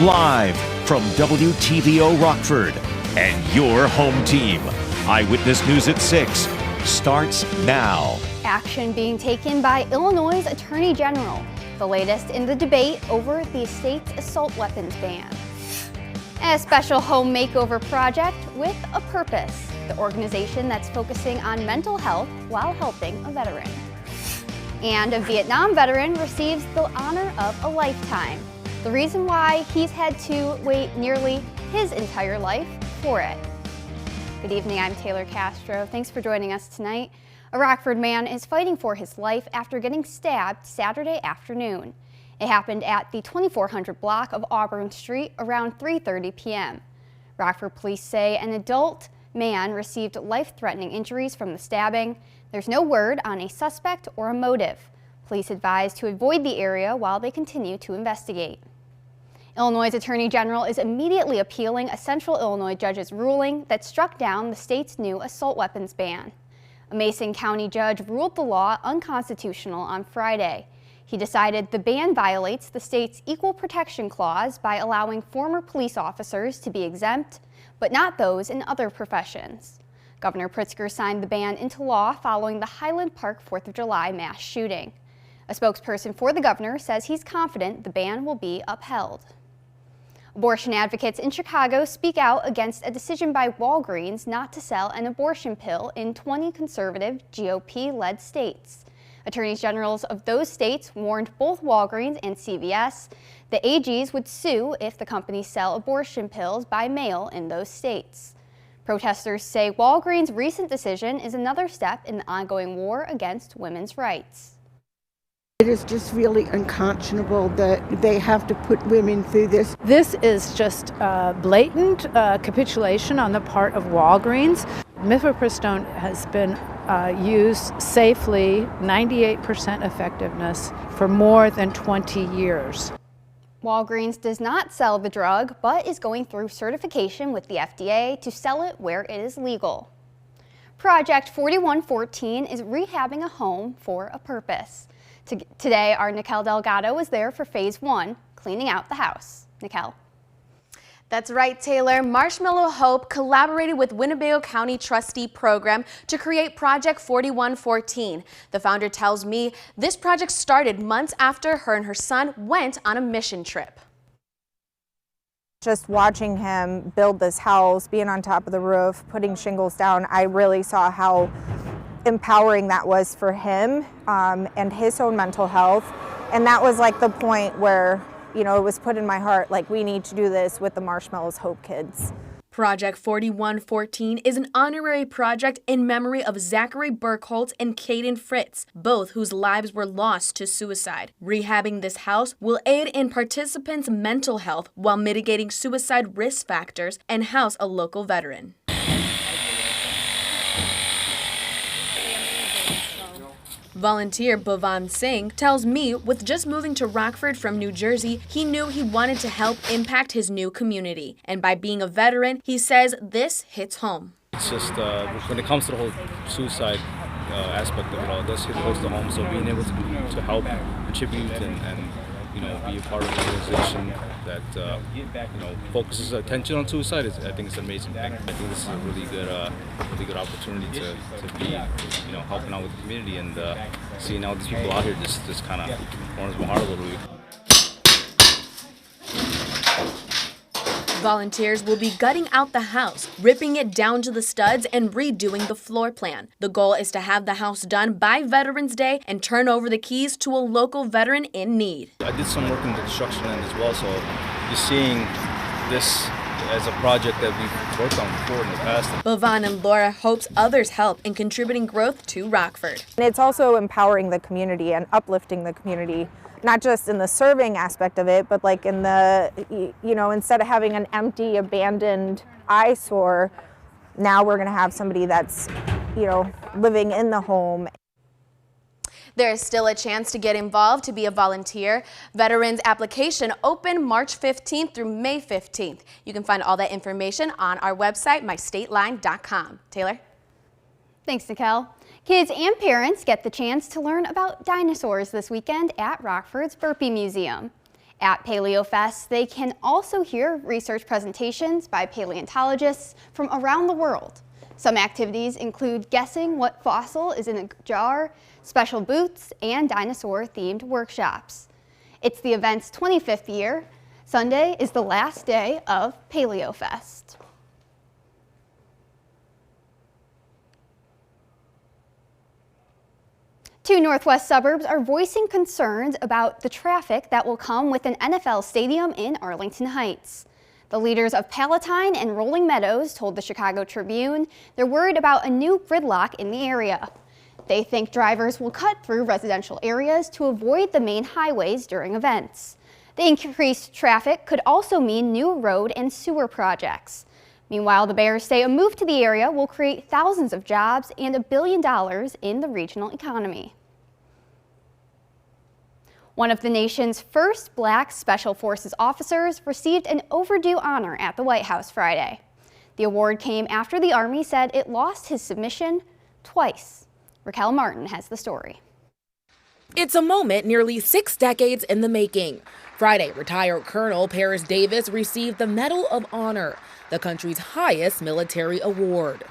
Live from WTVO Rockford and your home team. Eyewitness News at 6 starts now. Action being taken by Illinois' Attorney General. The latest in the debate over the state's assault weapons ban. A special home makeover project with a purpose. The organization that's focusing on mental health while helping a veteran. And a Vietnam veteran receives the honor of a lifetime. The reason why he's had to wait nearly his entire life for it. Good evening, I'm Taylor Castro. Thanks for joining us tonight. A Rockford man is fighting for his life after getting stabbed Saturday afternoon. It happened at the 2400 block of Auburn Street around 3:30 p.m. Rockford police say an adult man received life-threatening injuries from the stabbing. There's no word on a suspect or a motive. Police advised to avoid the area while they continue to investigate. Illinois' Attorney General is immediately appealing a Central Illinois judge's ruling that struck down the state's new assault weapons ban. A Mason County judge ruled the law unconstitutional on Friday. He decided the ban violates the state's Equal Protection Clause by allowing former police officers to be exempt, but not those in other professions. Governor Pritzker signed the ban into law following the Highland Park 4th of July mass shooting. A spokesperson for the governor says he's confident the ban will be upheld. Abortion advocates in Chicago speak out against a decision by Walgreens not to sell an abortion pill in 20 conservative GOP-led states. Attorneys generals of those states warned both Walgreens and CVS the AGs would sue if the companies sell abortion pills by mail in those states. Protesters say Walgreens' recent decision is another step in the ongoing war against women's rights. It is just really unconscionable that they have to put women through this. This is just blatant capitulation on the part of Walgreens. Mifepristone has been used safely, 98% effectiveness, for more than 20 years. Walgreens does not sell the drug, but is going through certification with the FDA to sell it where it is legal. Project 4114 is rehabbing a home for a purpose. Today, our Nikel Delgado was there for Phase 1, cleaning out the house. Nikel. That's right, Taylor. Marshmallow Hope collaborated with Winnebago County Trustee Program to create Project 4114. The founder tells me this project started months after her and her son went on a mission trip. Just watching him build this house, being on top of the roof, putting shingles down, I really saw how empowering that was for him and his own mental health. And that was like the point where, you know, it was put in my heart, like, we need to do this with the Marshmallows Hope kids. Project 4114 is an honorary project in memory of Zachary Burkholtz and Caden Fritz, both whose lives were lost to suicide. Rehabbing this house will aid in participants' mental health while mitigating suicide risk factors and house a local veteran. Volunteer Bhavan Singh tells me with just moving to Rockford from New Jersey, he knew he wanted to help impact his new community. And by being a veteran, he says this hits home. It's just when it comes to the whole suicide aspect of it all, it does hit close to home. So being able to help contribute and you know, be a part of an organization that you know, focuses attention on suicide, I think it's an amazing thing. I think this is a really good opportunity to be, you know, helping out with the community and seeing all these people out here just kind of warms my heart a little bit. Volunteers will be gutting out the house, ripping it down to the studs, and redoing the floor plan. The goal is to have the house done by Veterans Day and turn over the keys to a local veteran in need. I did some work in the construction end as well, so just seeing this as a project that we've worked on before in the past. Bhavan and Laura hopes others help in contributing growth to Rockford. And it's also empowering the community and uplifting the community, not just in the serving aspect of it, but like in the, you know, instead of having an empty, abandoned eyesore, now we're going to have somebody that's, you know, living in the home. There is still a chance to get involved to be a volunteer. Veterans application open March 15th through May 15th. You can find all that information on our website, mystateline.com. Taylor? Thanks, Nikel. Kids and parents get the chance to learn about dinosaurs this weekend at Rockford's Burpee Museum. At Paleofest, they can also hear research presentations by paleontologists from around the world. Some activities include guessing what fossil is in a jar, special booths, and dinosaur-themed workshops. It's the event's 25th year. Sunday is the last day of Paleofest. Two northwest suburbs are voicing concerns about the traffic that will come with an NFL stadium in Arlington Heights. The leaders of Palatine and Rolling Meadows told the Chicago Tribune they're worried about a new gridlock in the area. They think drivers will cut through residential areas to avoid the main highways during events. The increased traffic could also mean new road and sewer projects. Meanwhile, the Bears say a move to the area will create thousands of jobs and $1 billion in the regional economy. One of the nation's first Black Special Forces officers received an overdue honor at the White House Friday. The award came after the Army said it lost his submission twice. Raquel Martin has the story. It's a moment nearly 6 decades in the making. Friday, retired Colonel Paris Davis received the Medal of Honor, the country's highest military award.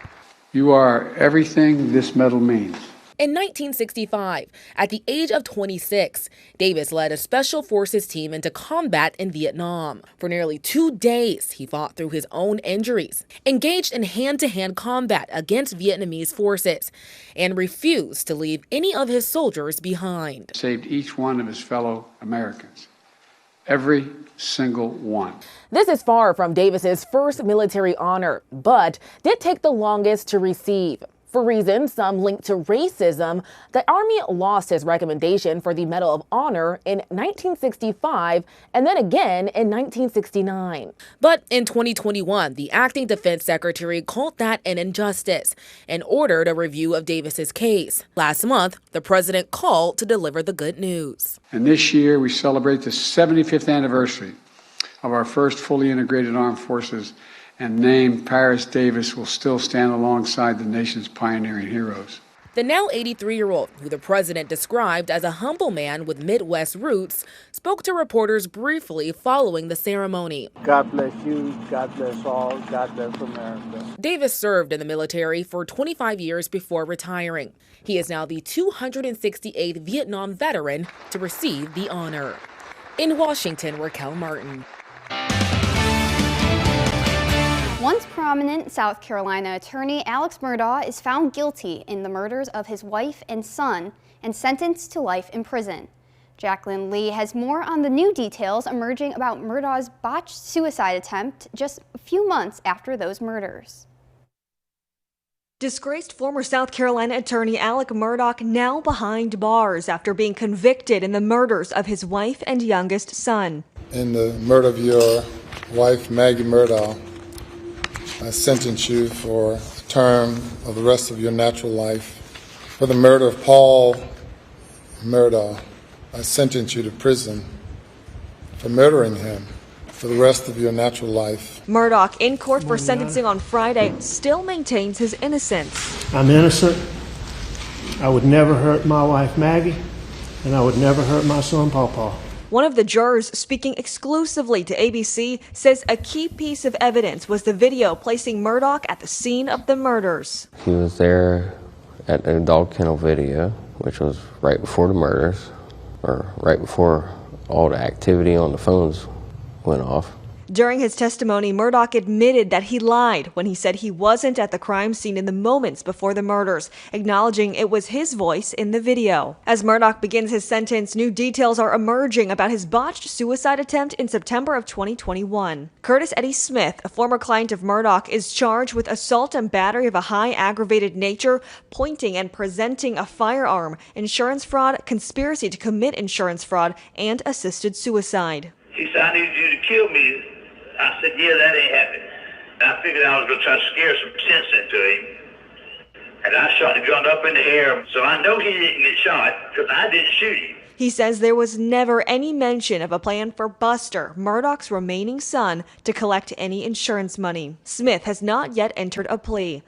You are everything this medal means. In 1965, at the age of 26, Davis led a Special Forces team into combat in Vietnam. For nearly 2 days, he fought through his own injuries, engaged in hand-to-hand combat against Vietnamese forces, and refused to leave any of his soldiers behind. Saved each one of his fellow Americans. Every single one. This is far from Davis's first military honor, but did take the longest to receive. For reasons some linked to racism, the Army lost his recommendation for the Medal of Honor in 1965 and then again in 1969. But in 2021, the acting defense secretary called that an injustice and ordered a review of Davis's case. Last month, the president called to deliver the good news. And this year, we celebrate the 75th anniversary of our first fully integrated armed forces, and named Paris Davis will still stand alongside the nation's pioneering heroes. The now 83-year-old, who the president described as a humble man with Midwest roots, spoke to reporters briefly following the ceremony. God bless you, God bless all, God bless America. Davis served in the military for 25 years before retiring. He is now the 268th Vietnam veteran to receive the honor. In Washington, Raquel Martin. Once prominent South Carolina attorney Alex Murdaugh is found guilty in the murders of his wife and son and sentenced to life in prison. Jacqueline Lee has more on the new details emerging about Murdaugh's botched suicide attempt just a few months after those murders. Disgraced former South Carolina attorney Alex Murdoch now behind bars after being convicted in the murders of his wife and youngest son. In the murder of your wife, Maggie Murdaugh, I sentence you for a term of the rest of your natural life. For the murder of Paul Murdaugh, I sentence you to prison for murdering him for the rest of your natural life. Murdoch, in court for sentencing on Friday, still maintains his innocence. I'm innocent. I would never hurt my wife Maggie, and I would never hurt my son Pawpaw. One of the jurors, speaking exclusively to ABC, says a key piece of evidence was the video placing Murdoch at the scene of the murders. He was there at the dog kennel video, which was right before the murders, or right before all the activity on the phones went off. During his testimony, Murdoch admitted that he lied when he said he wasn't at the crime scene in the moments before the murders, acknowledging it was his voice in the video. As Murdoch begins his sentence, new details are emerging about his botched suicide attempt in September of 2021. Curtis Eddie Smith, a former client of Murdoch, is charged with assault and battery of a high aggravated nature, pointing and presenting a firearm, insurance fraud, conspiracy to commit insurance fraud, and assisted suicide. He said, "I need you to kill me." I said, "Yeah, that ain't happening." I figured I was going to try to scare some sense into him. And I shot the gun up in the air, so I know he didn't get shot because I didn't shoot him. He says there was never any mention of a plan for Buster, Murdoch's remaining son, to collect any insurance money. Smith has not yet entered a plea.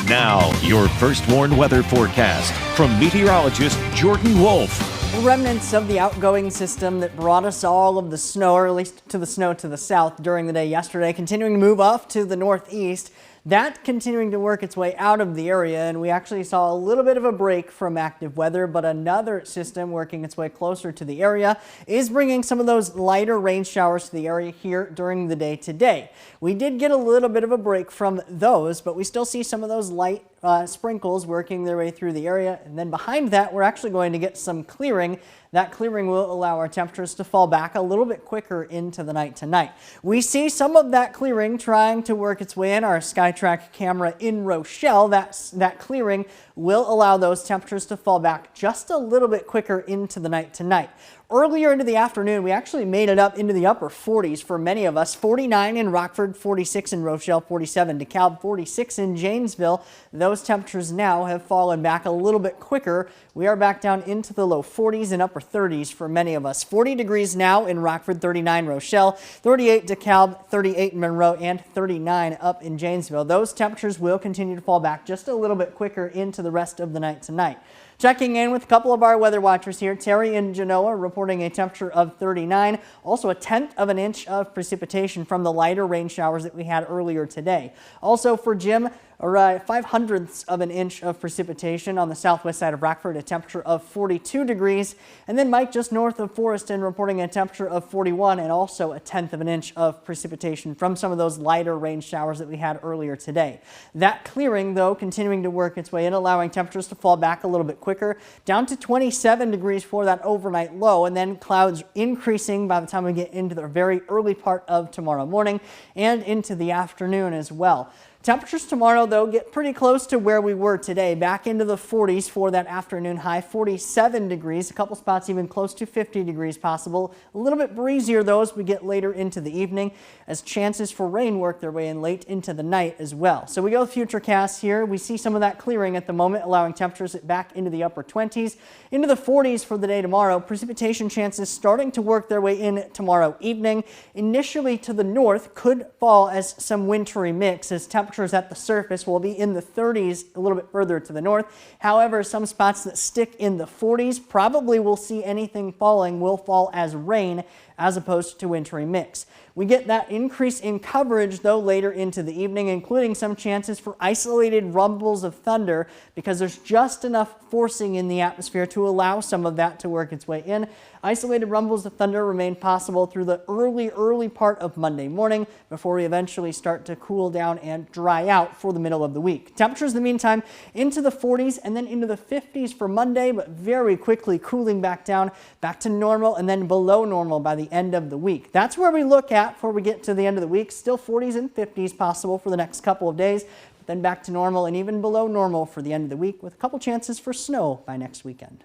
Now, your first warned weather forecast from meteorologist Jordan Wolf. Remnants of the outgoing system that brought us all of the snow, or at least to the snow to the south during the day yesterday, continuing to move off to the northeast. That continuing to work its way out of the area, and we actually saw a little bit of a break from active weather, but another system working its way closer to the area is bringing some of those lighter rain showers to the area here during the day today. We did get a little bit of a break from those, but we still see some of those light sprinkles working their way through the area, and then behind that we're actually going to get some clearing. That clearing will allow our temperatures to fall back a little bit quicker into the night tonight. We see some of that clearing trying to work its way in. Our SkyTrack camera in Rochelle, that clearing will allow those temperatures to fall back just a little bit quicker into the night tonight. Earlier into the afternoon, we actually made it up into the upper 40s for many of us. 49 in Rockford, 46 in Rochelle, 47 DeKalb, 46 in Janesville. Those temperatures now have fallen back a little bit quicker. We are back down into the low 40s and upper 30s for many of us. 40 degrees now in Rockford, 39 Rochelle, 38 DeKalb, 38 in Monroe, and 39 up in Janesville. Those temperatures will continue to fall back just a little bit quicker into the rest of the night tonight. Checking in with a couple of our weather watchers here. Terry in Genoa reporting a temperature of 39. Also a 1/10 of an inch of precipitation from the lighter rain showers that we had earlier today. Also for Jim, 5/100ths of an inch of precipitation on the southwest side of Rockford, a temperature of 42 degrees. And then Mike just north of Foreston reporting a temperature of 41 and also a 1/10 of an inch of precipitation from some of those lighter rain showers that we had earlier today. That clearing though continuing to work its way in, allowing temperatures to fall back a little bit quicker, down to 27 degrees for that overnight low, and then clouds increasing by the time we get into the very early part of tomorrow morning and into the afternoon as well. Temperatures tomorrow, though, get pretty close to where we were today, back into the 40s for that afternoon high, 47 degrees, a couple spots even close to 50 degrees possible. A little bit breezier, though, as we get later into the evening, as chances for rain work their way in late into the night as well. So we go with futurecast here. We see some of that clearing at the moment, allowing temperatures back into the upper 20s, into the 40s for the day tomorrow. Precipitation chances starting to work their way in tomorrow evening. Initially to the north could fall as some wintry mix, as temperatures at the surface will be in the 30s a little bit further to the north. However, some spots that stick in the 40s probably will see anything falling will fall as rain as opposed to wintry mix. We get that increase in coverage, though, later into the evening, including some chances for isolated rumbles of thunder because there's just enough forcing in the atmosphere to allow some of that to work its way in. Isolated rumbles of thunder remain possible through the early part of Monday morning before we eventually start to cool down and dry out for the middle of the week. Temperatures in the meantime into the 40s and then into the 50s for Monday, but very quickly cooling back down, back to normal and then below normal by the end of the week. That's where we look at before we get to the end of the week. Still 40s and 50s possible for the next couple of days, but then back to normal and even below normal for the end of the week with a couple chances for snow by next weekend.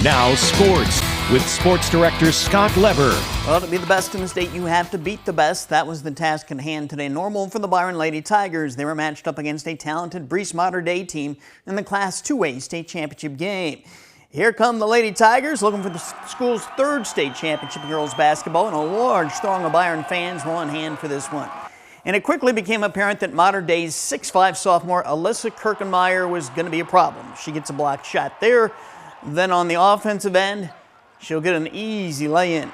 Now sports with sports director Scott Leber. Well, to be the best in the state, you have to beat the best. That was the task at hand today. Normal for the Byron Lady Tigers. They were matched up against a talented Breese Mater Dei team in the Class 2A state championship game. Here come the Lady Tigers looking for the school's third state championship in girls basketball, and a large throng of Byron fans were on hand for this one. And it quickly became apparent that Mater Dei's 6'5" sophomore Alyssa Kirkenmeyer was going to be a problem. She gets a blocked shot there. Then on the offensive end, she'll get an easy lay-in.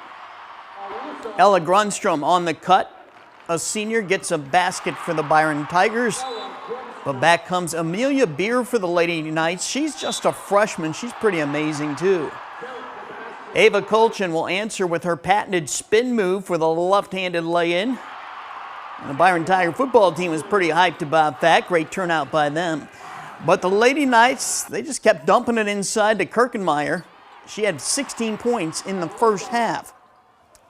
Ella Grunstrom on the cut. A senior gets a basket for the Byron Tigers. But back comes Amelia Beer for the Lady Knights. She's just a freshman. She's pretty amazing, too. Ava Colchin will answer with her patented spin move for the left-handed lay-in. The Byron Tiger football team was pretty hyped about that. Great turnout by them. But the Lady Knights, they just kept dumping it inside to Kirkenmeyer. She had 16 points in the first half.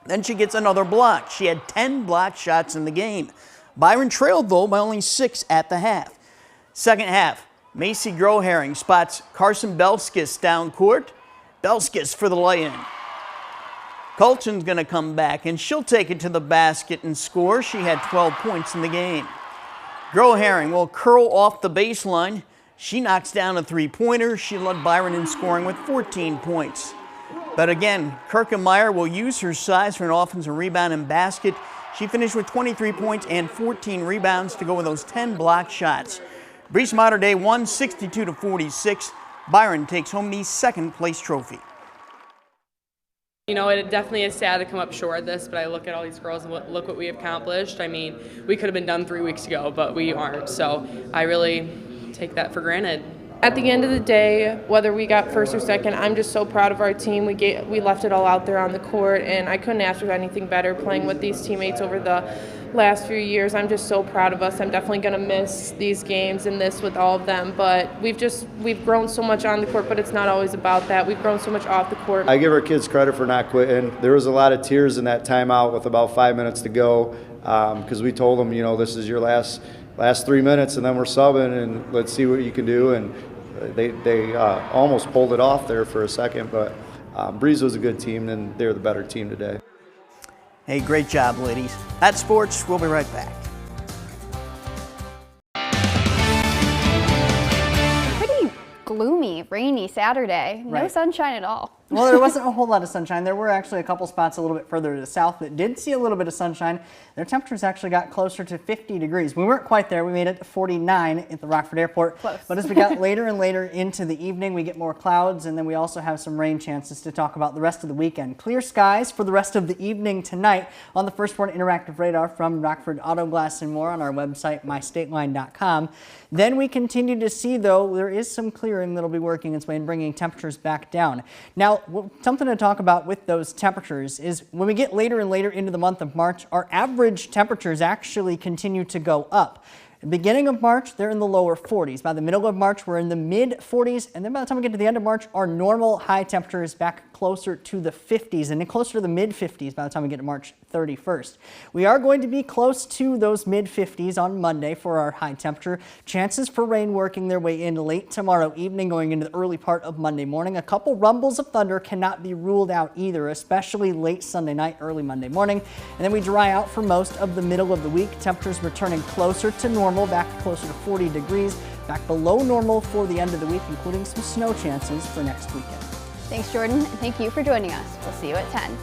Then she gets another block. She had 10 block shots in the game. Byron trailed, though, by only 6 at the half. Second half, Macy Groharing spots Carson Belskis down court. Belskis for the lay-in. Colchin's going to come back, and she'll take it to the basket and score. She had 12 points in the game. Groharing will curl off the baseline. She knocks down a three-pointer. She led Byron in scoring with 14 points. But again, Kirkenmeyer will use her size for an offensive rebound and basket. She finished with 23 points and 14 rebounds to go with those 10 block shots. Breese Mater Dei won 62-46. Byron takes home the second place trophy. You know, it definitely is sad to come up short of this, but I look at all these girls and look what we have accomplished. I mean, we could have been done 3 weeks ago, but we aren't. So I really take that for granted. At the end of the day, whether we got first or second, I'm just so proud of our team. We left it all out there on the court, and I couldn't ask for anything better playing with these teammates over the last few years. I'm just so proud of us. I'm definitely going to miss these games and this with all of them, but we've grown so much on the court, but it's not always about that. We've grown so much off the court. I give our kids credit for not quitting. There was a lot of tears in that timeout with about 5 minutes to go, because we told them, you know, this is your last 3 minutes, and then we're subbing, and let's see what you can do. And they almost pulled it off there for a second, but Breeze was a good team, and they're the better team today. Hey, great job, ladies. That's sports. We'll be right back. Pretty gloomy, rainy Saturday. No Right. sunshine at all. Well, there wasn't a whole lot of sunshine. There were actually a couple spots a little bit further to the south that did see a little bit of sunshine. Their temperatures actually got closer to 50 degrees. We weren't quite there. We made it to 49 at the Rockford Airport. Close. But as we got later and later into the evening, we get more clouds, and then we also have some rain chances to talk about the rest of the weekend. Clear skies for the rest of the evening tonight on the First One Interactive Radar from Rockford Auto Glass and more on our website, mystateline.com. Then we continue to see, though, there is some clearing that'll be working its way and bringing temperatures back down. Now, something to talk about with those temperatures is when we get later and later into the month of March, our average temperatures actually continue to go up. At the beginning of March, they're in the lower 40s. By the middle of March, we're in the mid 40s. And then by the time we get to the end of March, our normal high temperature is back closer to the 50s and then closer to the mid 50s by the time we get to March 31st. We are going to be close to those mid 50s on Monday for our high temperature. Chances for rain working their way in late tomorrow evening, going into the early part of Monday morning. A couple rumbles of thunder cannot be ruled out either, especially late Sunday night, early Monday morning. And then we dry out for most of the middle of the week. Temperatures returning closer to normal, back closer to 40 degrees, back below normal for the end of the week, including some snow chances for next weekend. Thanks, Jordan, and thank you for joining us. We'll see you at 10.